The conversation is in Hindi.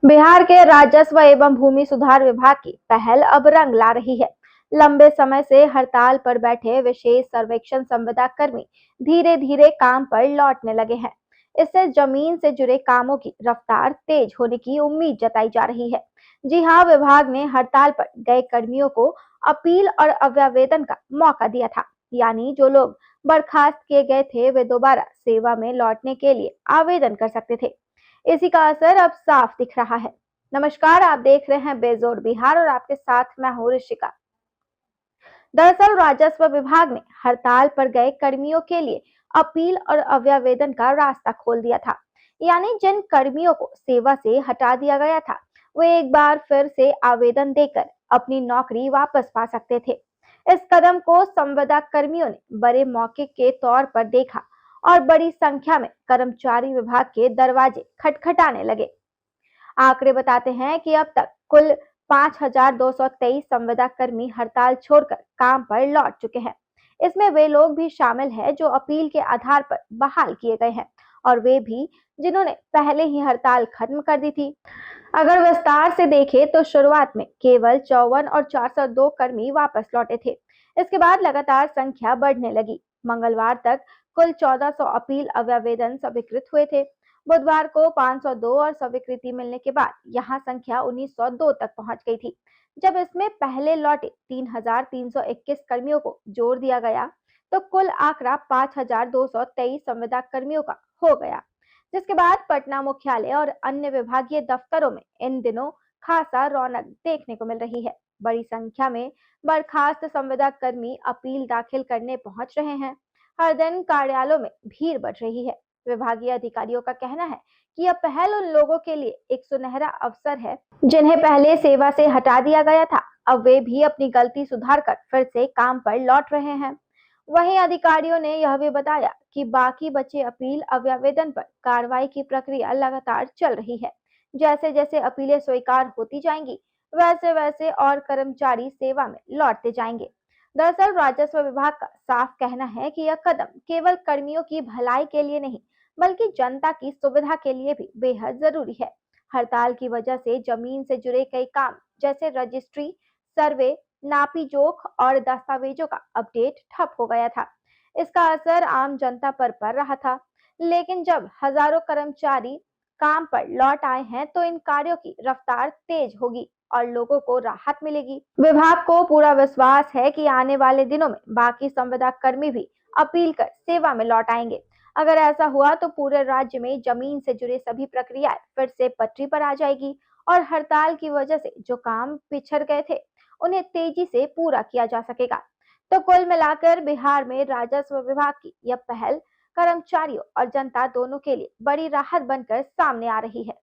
बिहार के राजस्व एवं भूमि सुधार विभाग की पहल अब रंग ला रही है। लंबे समय से हड़ताल पर बैठे विशेष सर्वेक्षण संविदा कर्मी धीरे धीरे काम पर लौटने लगे हैं। इससे जमीन से जुड़े कामों की रफ्तार तेज होने की उम्मीद जताई जा रही है। जी हां, विभाग ने हड़ताल पर गए कर्मियों को अपील और अव्यावेदन का मौका दिया था। यानी जो लोग बर्खास्त किए गए थे वे दोबारा सेवा में लौटने के लिए आवेदन कर सकते थे। इसी का असर अब साफ दिख रहा है। नमस्कार, आप देख रहे हैं बेजोड़ बिहार और आपके साथ मैं हूं ऋषिका। दरअसल राजस्व विभाग ने हड़ताल पर गए कर्मियों के लिए अपील और अव्यावेदन का रास्ता खोल दिया था। यानी जिन कर्मियों को सेवा से हटा दिया गया था वे एक बार फिर से आवेदन देकर अपनी नौकरी वापस पा सकते थे। इस कदम को संविदा कर्मियों ने बड़े मौके के तौर पर देखा और बड़ी संख्या में कर्मचारी विभाग के दरवाजे खटखटाने लगे। आंकड़े बताते हैं कि अब तक कुल 5,223 संविदा कर्मी हड़ताल छोड़कर काम पर लौट चुके हैं। इसमें वे लोग भी शामिल हैं जो अपील के आधार पर बहाल किए गए हैं और वे भी जिन्होंने पहले ही हड़ताल खत्म कर दी थी। अगर विस्तार से देखें तो शुरुआत में केवल 54 और 402 कर्मी वापस लौटे थे। इसके बाद लगातार संख्या बढ़ने लगी। मंगलवार तक कुल 1400 अपील अव्यावेदन स्वीकृत हुए थे। बुधवार को 502 और स्वीकृति मिलने के बाद यहां संख्या 1902 तक पहुंच गई थी। जब इसमें पहले लौटे 3,321 कर्मियों को जोड़ दिया गया तो कुल आंकड़ा 5,223 संविदा कर्मियों का हो गया। जिसके बाद पटना मुख्यालय और अन्य विभागीय दफ्तरों में इन दिनों खासा रौनक देखने को मिल रही है। बड़ी संख्या में बर्खास्त संविदा कर्मी अपील दाखिल करने पहुंच रहे हैं। हर दिन कार्यालयों में भीड़ बढ़ रही है। विभागीय अधिकारियों का कहना है कि यह पहल उन लोगों के लिए एक सुनहरा अवसर है जिन्हें पहले सेवा से हटा दिया गया था। अब वे भी अपनी गलती सुधारकर फिर से काम पर लौट रहे हैं। वहीं अधिकारियों ने यह भी बताया कि बाकी बचे अपील अव्यावेदन पर कार्रवाई की प्रक्रिया लगातार चल रही है। जैसे जैसे अपीलें स्वीकार होती जाएंगी वैसे वैसे और कर्मचारी सेवा में लौटते जाएंगे। दरअसल राजस्व विभाग का साफ कहना है कि यह कदम केवल कर्मियों की भलाई के लिए नहीं बल्कि जनता की सुविधा के लिए भी बेहद जरूरी है। हड़ताल की वजह से जमीन से जुड़े कई काम जैसे रजिस्ट्री, सर्वे, नापी जोख और दस्तावेजों का अपडेट ठप हो गया था। इसका असर आम जनता पर पड़ रहा था। लेकिन जब हजारों कर्मचारी काम पर लौट आए हैं तो इन कार्यों की रफ्तार तेज होगी और लोगों को राहत मिलेगी। विभाग को पूरा विश्वास है कि आने वाले दिनों में बाकी संविदा कर्मी भी अपील कर सेवा में लौट आएंगे। अगर ऐसा हुआ तो पूरे राज्य में जमीन से जुड़े सभी प्रक्रियाएं फिर से पटरी पर आ जाएगी और हड़ताल की वजह से जो काम पिछड़ गए थे उन्हें तेजी से पूरा किया जा सकेगा। तो कुल मिलाकर बिहार में राजस्व विभाग की यह पहल कर्मचारियों और जनता दोनों के लिए बड़ी राहत बनकर सामने आ रही है।